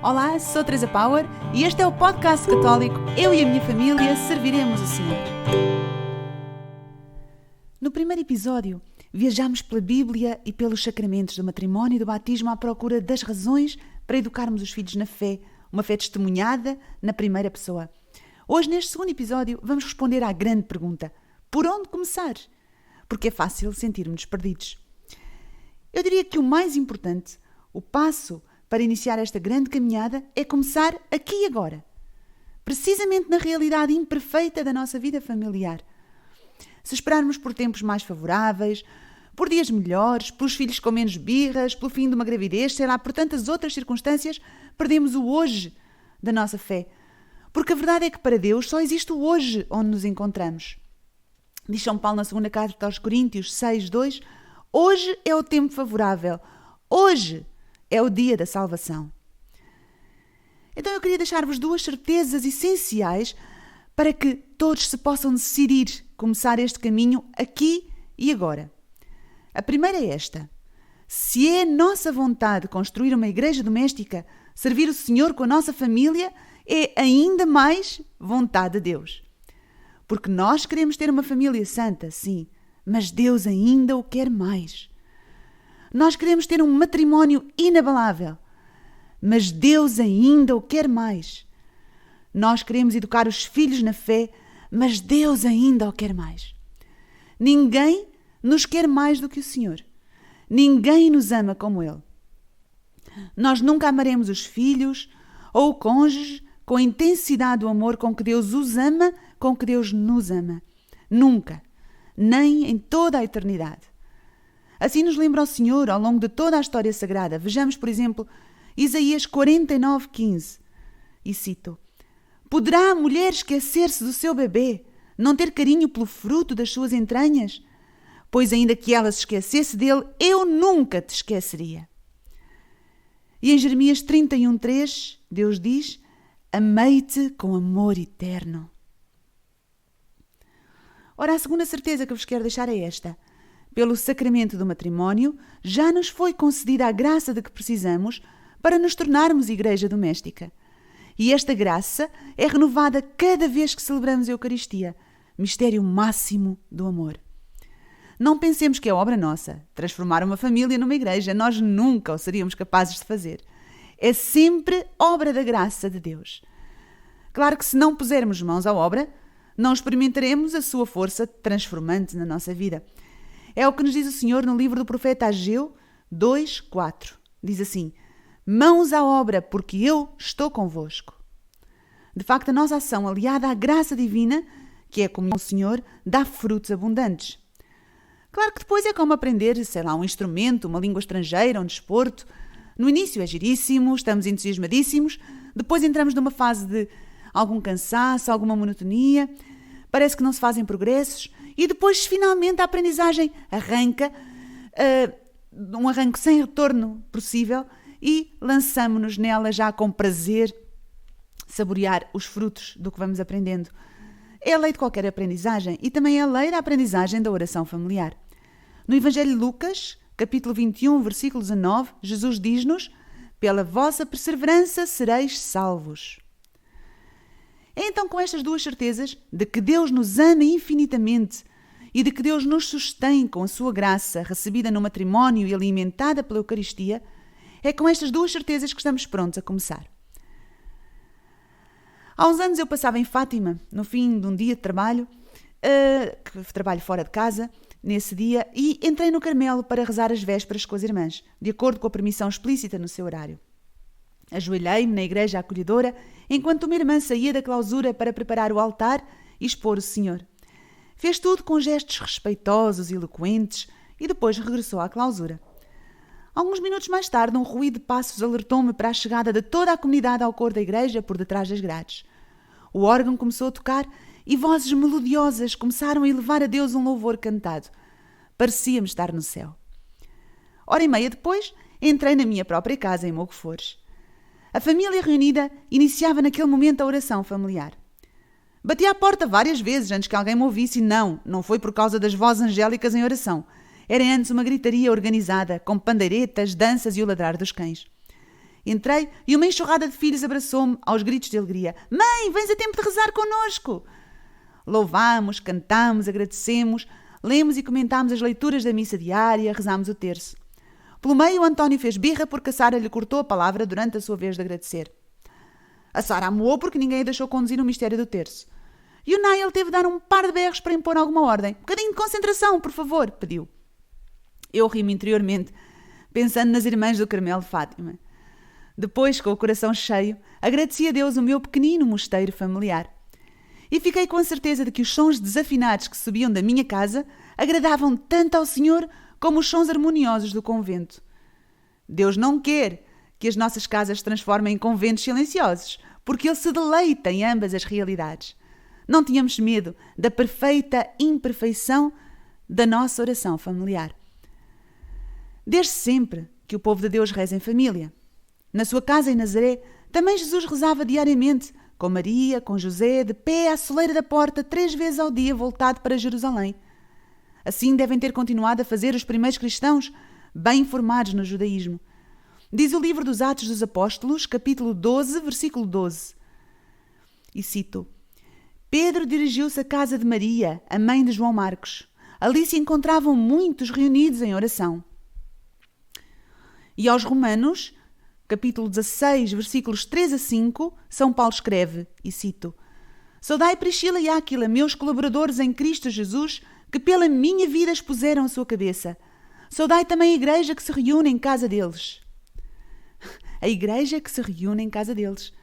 Olá, sou Teresa Power e este é o podcast católico Eu e a Minha Família Serviremos o Senhor. No primeiro episódio, viajámos pela Bíblia e pelos sacramentos do matrimónio e do batismo à procura das razões para educarmos os filhos na fé, uma fé testemunhada na primeira pessoa. Hoje, neste segundo episódio, vamos responder à grande pergunta: por onde começar? Porque é fácil sentirmos perdidos. Eu diria que o mais importante, o passo para iniciar esta grande caminhada, é começar aqui e agora. Precisamente na realidade imperfeita da nossa vida familiar. Se esperarmos por tempos mais favoráveis, por dias melhores, pelos filhos com menos birras, pelo fim de uma gravidez, sei lá, por tantas outras circunstâncias, perdemos o hoje da nossa fé. Porque a verdade é que para Deus só existe o hoje onde nos encontramos. Diz São Paulo na segunda carta aos Coríntios 6:2, hoje é o tempo favorável, hoje é o dia da salvação. Então eu queria deixar-vos duas certezas essenciais para que todos se possam decidir começar este caminho aqui e agora. A primeira é esta: se é nossa vontade construir uma igreja doméstica, servir o Senhor com a nossa família, é ainda mais vontade de Deus. Porque nós queremos ter uma família santa, sim, mas Deus ainda o quer mais. Nós queremos ter um matrimónio inabalável, mas Deus ainda o quer mais. Nós queremos educar os filhos na fé, mas Deus ainda o quer mais. Ninguém nos quer mais do que o Senhor. Ninguém nos ama como Ele. Nós nunca amaremos os filhos ou o cônjuge com a intensidade do amor com que Deus os ama, com que Deus nos ama. Nunca. Nem em toda a eternidade. Assim nos lembra o Senhor ao longo de toda a história sagrada. Vejamos, por exemplo, Isaías 49:15. E cito: poderá a mulher esquecer-se do seu bebê, não ter carinho pelo fruto das suas entranhas? Pois ainda que ela se esquecesse dele, eu nunca te esqueceria. E em Jeremias 31:3, Deus diz: amei-te com amor eterno. Ora, a segunda certeza que vos quero deixar é esta: pelo sacramento do matrimónio, já nos foi concedida a graça de que precisamos para nos tornarmos igreja doméstica. E esta graça é renovada cada vez que celebramos a Eucaristia, mistério máximo do amor. Não pensemos que é obra nossa transformar uma família numa igreja. Nós nunca o seríamos capazes de fazer. É sempre obra da graça de Deus. Claro que se não pusermos mãos à obra, não experimentaremos a sua força transformante na nossa vida. É o que nos diz o Senhor no livro do profeta Ageu 2:4. Diz assim: mãos à obra, porque eu estou convosco. De facto, a nossa ação, aliada à graça divina, que é a comunhão do Senhor, dá frutos abundantes. Claro que depois é como aprender, sei lá, um instrumento, uma língua estrangeira, um desporto. No início é giríssimo, estamos entusiasmadíssimos, depois entramos numa fase de algum cansaço, alguma monotonia, parece que não se fazem progressos, e depois finalmente a aprendizagem arranca, um arranque sem retorno possível, e lançamo-nos nela já com prazer, saborear os frutos do que vamos aprendendo. É a lei de qualquer aprendizagem e também é a lei da aprendizagem da oração familiar. No Evangelho de Lucas, capítulo 21, versículo 19, Jesus diz-nos: pela vossa perseverança sereis salvos. É então com estas duas certezas, de que Deus nos ama infinitamente e de que Deus nos sustém com a sua graça, recebida no matrimónio e alimentada pela Eucaristia, é com estas duas certezas que estamos prontos a começar. Há uns anos eu passava em Fátima, no fim de um dia de trabalho, trabalho fora de casa, nesse dia, e entrei no Carmelo para rezar as vésperas com as irmãs, de acordo com a permissão explícita no seu horário. Ajoelhei-me na igreja acolhedora, enquanto uma irmã saía da clausura para preparar o altar e expor o Senhor. Fez tudo com gestos respeitosos e eloquentes e depois regressou à clausura. Alguns minutos mais tarde, um ruído de passos alertou-me para a chegada de toda a comunidade ao coro da igreja por detrás das grades. O órgão começou a tocar e vozes melodiosas começaram a elevar a Deus um louvor cantado. Parecia-me estar no céu. Hora e meia depois, entrei na minha própria casa em Mogoforres. A família reunida iniciava naquele momento a oração familiar. Bati à porta várias vezes antes que alguém me ouvisse e não foi por causa das vozes angélicas em oração. Era antes uma gritaria organizada, com pandeiretas, danças e o ladrar dos cães. Entrei e uma enxurrada de filhos abraçou-me aos gritos de alegria. Mãe, vens a tempo de rezar connosco! Louvamos, cantamos, agradecemos, lemos e comentámos as leituras da missa diária, rezámos o terço. Pelo meio, o António fez birra porque a Sara lhe cortou a palavra durante a sua vez de agradecer. A Sara amoou porque ninguém a deixou conduzir o mistério do terço. E o Nael teve de dar um par de berros para impor alguma ordem. Um bocadinho de concentração, por favor, pediu. Eu ri-me interiormente, pensando nas irmãs do Carmelo de Fátima. Depois, com o coração cheio, agradeci a Deus o meu pequenino mosteiro familiar. E fiquei com a certeza de que os sons desafinados que subiam da minha casa agradavam tanto ao Senhor como os sons harmoniosos do convento. Deus não quer que as nossas casas se transformem em conventos silenciosos, porque Ele se deleita em ambas as realidades. Não tínhamos medo da perfeita imperfeição da nossa oração familiar. Desde sempre que o povo de Deus reza em família. Na sua casa em Nazaré, também Jesus rezava diariamente, com Maria, com José, de pé à soleira da porta, 3 vezes ao dia, voltado para Jerusalém. Assim devem ter continuado a fazer os primeiros cristãos, bem informados no judaísmo. Diz o livro dos Atos dos Apóstolos, capítulo 12, versículo 12. E cito: Pedro dirigiu-se à casa de Maria, a mãe de João Marcos. Ali se encontravam muitos reunidos em oração. E aos Romanos, capítulo 16, versículos 3 a 5, São Paulo escreve, e cito: Saudai Priscila e Áquila, meus colaboradores em Cristo Jesus, que pela minha vida expuseram a sua cabeça. Saudai também a igreja que se reúne em casa deles. A igreja que se reúne em casa deles.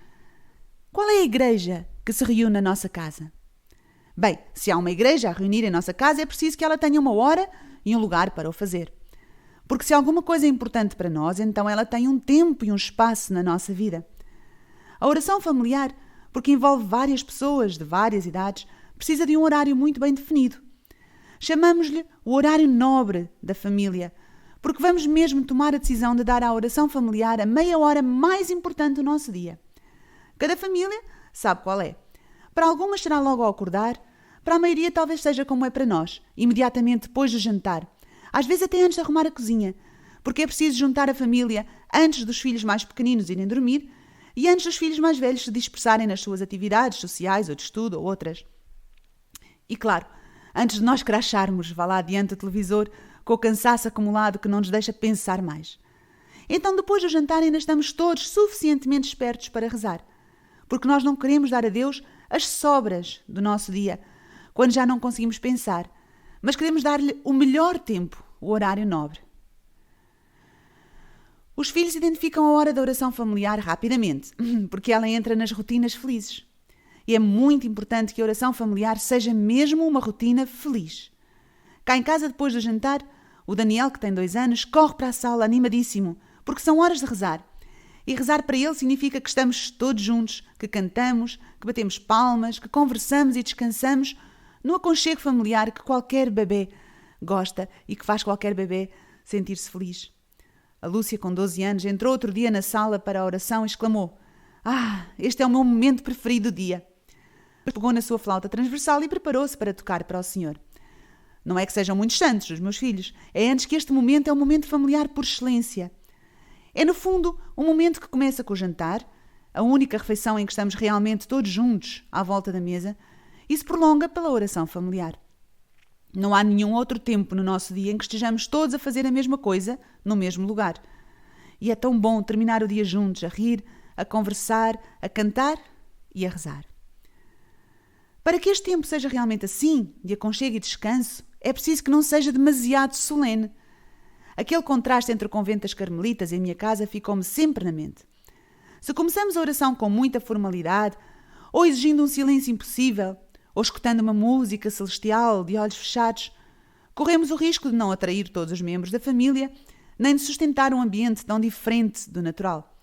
Qual é a igreja que se reúne na nossa casa? Bem, se há uma igreja a reunir em nossa casa, é preciso que ela tenha uma hora e um lugar para o fazer. Porque se alguma coisa é importante para nós, então ela tem um tempo e um espaço na nossa vida. A oração familiar, porque envolve várias pessoas de várias idades, precisa de um horário muito bem definido. Chamamos-lhe o horário nobre da família, porque vamos mesmo tomar a decisão de dar à oração familiar a meia hora mais importante do nosso dia. Cada família sabe qual é. Para algumas será logo ao acordar, para a maioria talvez seja como é para nós, imediatamente depois do jantar, às vezes até antes de arrumar a cozinha, porque é preciso juntar a família antes dos filhos mais pequeninos irem dormir e antes dos filhos mais velhos se dispersarem nas suas atividades sociais ou de estudo ou outras. E claro, antes de nós cracharmos, vá lá diante do televisor, com o cansaço acumulado que não nos deixa pensar mais. Então, depois do jantar, ainda estamos todos suficientemente espertos para rezar, porque nós não queremos dar a Deus as sobras do nosso dia, quando já não conseguimos pensar, mas queremos dar-lhe o melhor tempo, o horário nobre. Os filhos identificam a hora da oração familiar rapidamente, porque ela entra nas rotinas felizes. E é muito importante que a oração familiar seja mesmo uma rotina feliz. Cá em casa, depois do jantar, o Daniel, que tem 2 anos, corre para a sala animadíssimo, porque são horas de rezar. E rezar para ele significa que estamos todos juntos, que cantamos, que batemos palmas, que conversamos e descansamos no aconchego familiar que qualquer bebê gosta e que faz qualquer bebê sentir-se feliz. A Lúcia, com 12 anos, entrou outro dia na sala para a oração e exclamou: este é o meu momento preferido do dia. Pegou na sua flauta transversal e preparou-se para tocar para o Senhor. Não é que sejam muitos santos, os meus filhos. É antes que este momento é um momento familiar por excelência. É, no fundo, um momento que começa com o jantar, a única refeição em que estamos realmente todos juntos à volta da mesa, e se prolonga pela oração familiar. Não há nenhum outro tempo no nosso dia em que estejamos todos a fazer a mesma coisa no mesmo lugar. E é tão bom terminar o dia juntos, a rir, a conversar, a cantar e a rezar. Para que este tempo seja realmente assim, de aconchego e descanso, é preciso que não seja demasiado solene. Aquele contraste entre o convento das Carmelitas e a minha casa ficou-me sempre na mente. Se começamos a oração com muita formalidade, ou exigindo um silêncio impossível, ou escutando uma música celestial de olhos fechados, corremos o risco de não atrair todos os membros da família, nem de sustentar um ambiente tão diferente do natural.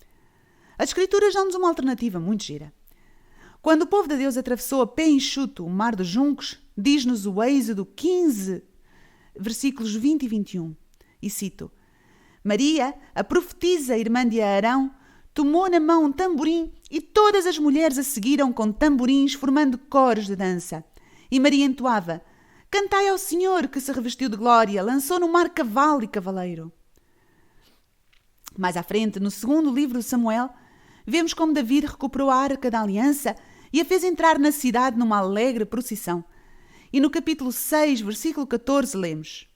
As Escrituras dão-nos uma alternativa muito gira. Quando o povo de Deus atravessou a pé enxuto o mar dos juncos, diz-nos o Êxodo 15, versículos 20 e 21, e cito: Maria, a profetisa irmã de Arão, tomou na mão um tamborim e todas as mulheres a seguiram com tamborins, formando coros de dança. E Maria entoava: Cantai ao Senhor que se revestiu de glória, lançou no mar cavalo e cavaleiro. Mais à frente, no segundo livro de Samuel, vemos como David recuperou a Arca da Aliança e a fez entrar na cidade numa alegre procissão. E no capítulo 6, versículo 14, lemos: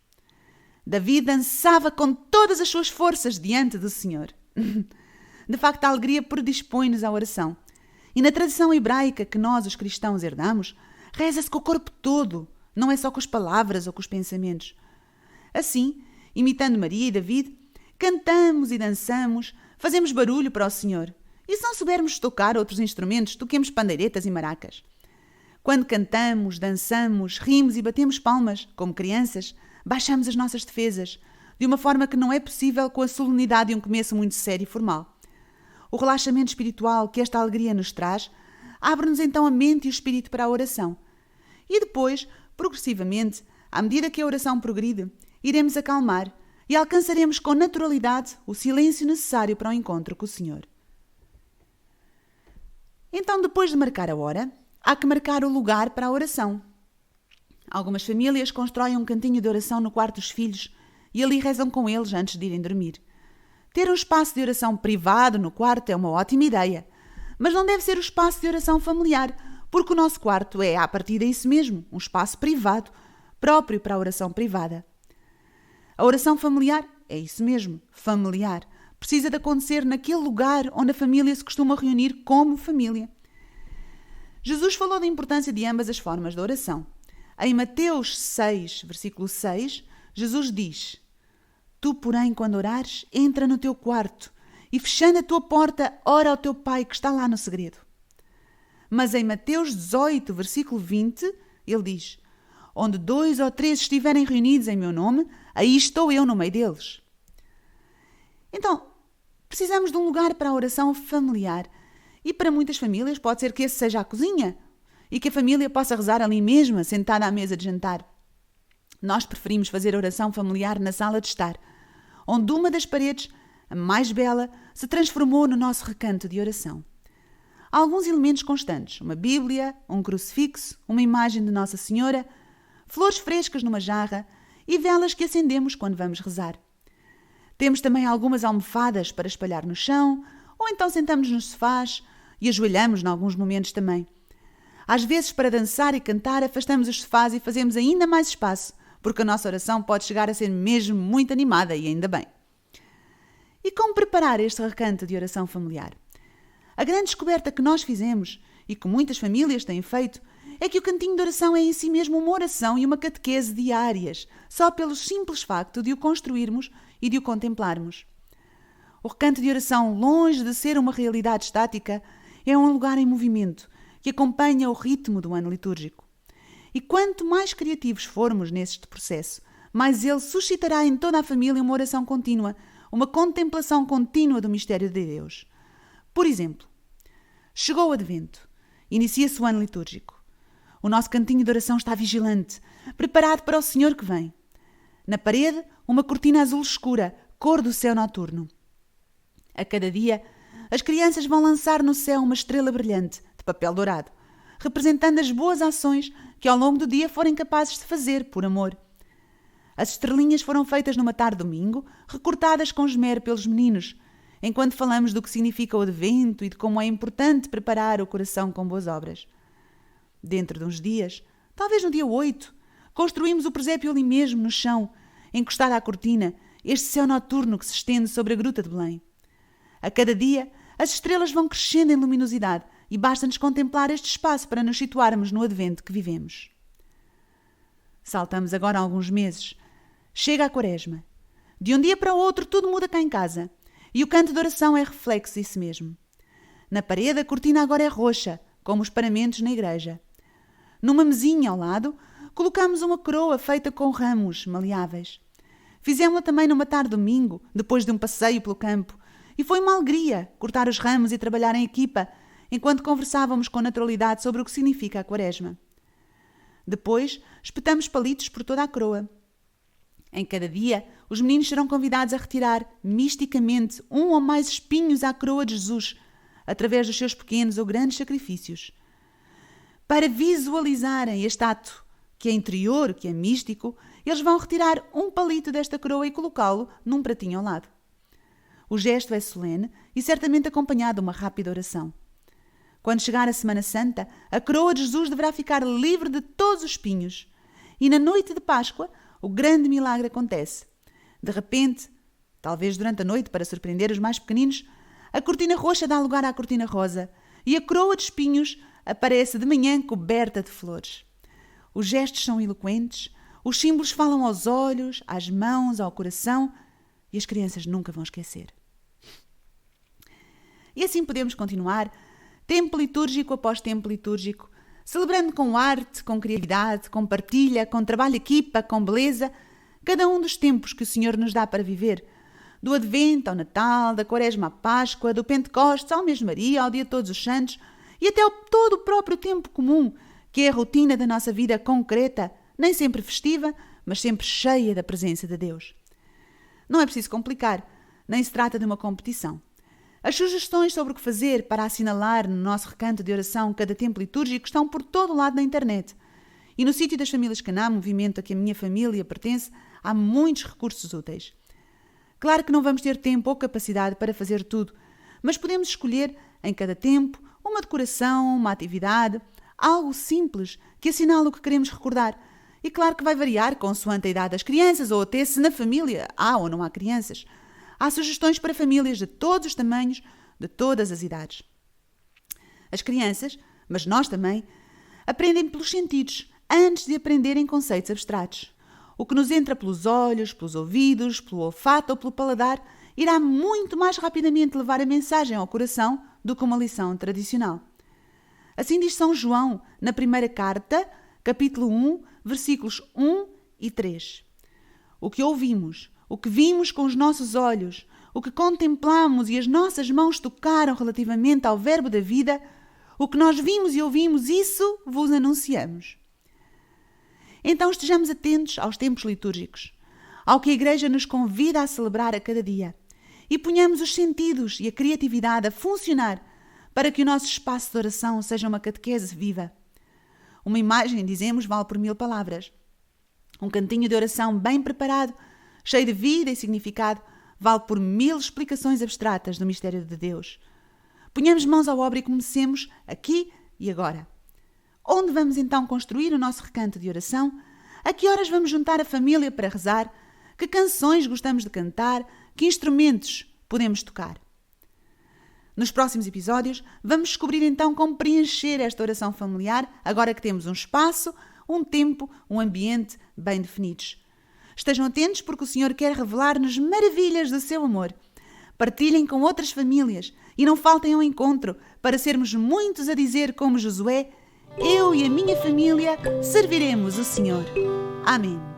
David dançava com todas as suas forças diante do Senhor. De facto, a alegria predispõe-nos à oração. E na tradição hebraica que nós, os cristãos, herdamos, reza-se com o corpo todo, não é só com as palavras ou com os pensamentos. Assim, imitando Maria e David, cantamos e dançamos, fazemos barulho para o Senhor. E se não soubermos tocar outros instrumentos, toquemos pandeiretas e maracas. Quando cantamos, dançamos, rimos e batemos palmas, como crianças, baixamos as nossas defesas, de uma forma que não é possível com a solenidade de um começo muito sério e formal. O relaxamento espiritual que esta alegria nos traz abre-nos então a mente e o espírito para a oração. E depois, progressivamente, à medida que a oração progride, iremos acalmar e alcançaremos com naturalidade o silêncio necessário para o encontro com o Senhor. Então, depois de marcar a hora, há que marcar o lugar para a oração. Algumas famílias constroem um cantinho de oração no quarto dos filhos e ali rezam com eles antes de irem dormir. Ter um espaço de oração privado no quarto é uma ótima ideia, mas não deve ser o espaço de oração familiar, porque o nosso quarto é, à partida, isso mesmo, um espaço privado, próprio para a oração privada. A oração familiar é isso mesmo, familiar. Precisa de acontecer naquele lugar onde a família se costuma reunir como família. Jesus falou da importância de ambas as formas de oração. Em Mateus 6, versículo 6, Jesus diz: Tu, porém, quando orares, entra no teu quarto e, fechando a tua porta, ora ao teu Pai que está lá no segredo. Mas em Mateus 18, versículo 20, ele diz: Onde 2 ou 3 estiverem reunidos em meu nome, aí estou eu no meio deles. Então, precisamos de um lugar para a oração familiar. E para muitas famílias pode ser que esse seja a cozinha e que a família possa rezar ali mesmo, sentada à mesa de jantar. Nós preferimos fazer oração familiar na sala de estar, onde uma das paredes, a mais bela, se transformou no nosso recanto de oração. Há alguns elementos constantes: uma Bíblia, um crucifixo, uma imagem de Nossa Senhora, flores frescas numa jarra e velas que acendemos quando vamos rezar. Temos também algumas almofadas para espalhar no chão, ou então sentamos nos sofás e ajoelhamos em alguns momentos também. Às vezes, para dançar e cantar, afastamos os sofás e fazemos ainda mais espaço, porque a nossa oração pode chegar a ser mesmo muito animada e ainda bem. E como preparar este recanto de oração familiar? A grande descoberta que nós fizemos, e que muitas famílias têm feito, é que o cantinho de oração é em si mesmo uma oração e uma catequese diárias, só pelo simples facto de o construirmos e de o contemplarmos. O recanto de oração, longe de ser uma realidade estática, é um lugar em movimento que acompanha o ritmo do ano litúrgico. E quanto mais criativos formos neste processo, mais ele suscitará em toda a família uma oração contínua, uma contemplação contínua do mistério de Deus. Por exemplo, chegou o Advento, inicia-se o ano litúrgico. O nosso cantinho de oração está vigilante, preparado para o Senhor que vem. Na parede, uma cortina azul escura, cor do céu noturno. A cada dia, as crianças vão lançar no céu uma estrela brilhante, de papel dourado, representando as boas ações que ao longo do dia forem capazes de fazer por amor. As estrelinhas foram feitas numa tarde de domingo, recortadas com esmero pelos meninos, enquanto falamos do que significa o Advento e de como é importante preparar o coração com boas obras. Dentro de uns dias, talvez no dia 8, construímos o presépio ali mesmo, no chão, encostado à cortina, este céu noturno que se estende sobre a Gruta de Belém. A cada dia, as estrelas vão crescendo em luminosidade e basta-nos contemplar este espaço para nos situarmos no Advento que vivemos. Saltamos agora alguns meses. Chega a Quaresma. De um dia para o outro tudo muda cá em casa e o canto de oração é reflexo disso mesmo. Na parede a cortina agora é roxa, como os paramentos na igreja. Numa mesinha ao lado, colocamos uma coroa feita com ramos maleáveis. Fizemos-la também numa tarde de domingo, depois de um passeio pelo campo, e foi uma alegria cortar os ramos e trabalhar em equipa, enquanto conversávamos com naturalidade sobre o que significa a Quaresma. Depois, espetamos palitos por toda a coroa. Em cada dia, os meninos serão convidados a retirar, misticamente, um ou mais espinhos à coroa de Jesus, através dos seus pequenos ou grandes sacrifícios. Para visualizarem este ato, que é interior, que é místico, eles vão retirar um palito desta coroa e colocá-lo num pratinho ao lado. O gesto é solene e certamente acompanhado de uma rápida oração. Quando chegar a Semana Santa, a coroa de Jesus deverá ficar livre de todos os espinhos. E na noite de Páscoa, o grande milagre acontece. De repente, talvez durante a noite para surpreender os mais pequeninos, a cortina roxa dá lugar à cortina rosa e a coroa de espinhos aparece de manhã coberta de flores. Os gestos são eloquentes, os símbolos falam aos olhos, às mãos, ao coração e as crianças nunca vão esquecer. E assim podemos continuar, tempo litúrgico após tempo litúrgico, celebrando com arte, com criatividade, com partilha, com trabalho de equipa, com beleza, cada um dos tempos que o Senhor nos dá para viver, do Advento ao Natal, da Quaresma à Páscoa, do Pentecostes ao Mês de Maria, ao Dia de Todos os Santos e até todo o próprio tempo comum, que é a rotina da nossa vida concreta, nem sempre festiva, mas sempre cheia da presença de Deus. Não é preciso complicar, nem se trata de uma competição. As sugestões sobre o que fazer para assinalar no nosso recanto de oração cada tempo litúrgico estão por todo o lado na internet. E no sítio das Famílias Caná, movimento a que a minha família pertence, há muitos recursos úteis. Claro que não vamos ter tempo ou capacidade para fazer tudo, mas podemos escolher, em cada tempo, uma decoração, uma atividade, algo simples que assinala o que queremos recordar. E claro que vai variar consoante a idade das crianças ou até se na família há ou não há crianças. Há sugestões para famílias de todos os tamanhos, de todas as idades. As crianças, mas nós também, aprendem pelos sentidos antes de aprenderem conceitos abstratos. O que nos entra pelos olhos, pelos ouvidos, pelo olfato ou pelo paladar irá muito mais rapidamente levar a mensagem ao coração do que uma lição tradicional. Assim diz São João na primeira carta, capítulo 1, versículos 1 e 3. O que ouvimos, o que vimos com os nossos olhos, o que contemplamos e as nossas mãos tocaram relativamente ao verbo da vida, o que nós vimos e ouvimos, isso vos anunciamos. Então estejamos atentos aos tempos litúrgicos, ao que a Igreja nos convida a celebrar a cada dia, e ponhamos os sentidos e a criatividade a funcionar para que o nosso espaço de oração seja uma catequese viva. Uma imagem, dizemos, vale por 1000 palavras. Um cantinho de oração bem preparado, cheio de vida e significado, vale por 1000 explicações abstratas do mistério de Deus. Ponhamos mãos à obra e comecemos aqui e agora. Onde vamos então construir o nosso recanto de oração? A que horas vamos juntar a família para rezar? Que canções gostamos de cantar? Que instrumentos podemos tocar? Nos próximos episódios, vamos descobrir então como preencher esta oração familiar, agora que temos um espaço, um tempo, um ambiente bem definidos. Estejam atentos porque o Senhor quer revelar-nos maravilhas do seu amor. Partilhem com outras famílias e não faltem ao encontro para sermos muitos a dizer como Josué: eu e a minha família serviremos o Senhor. Amém.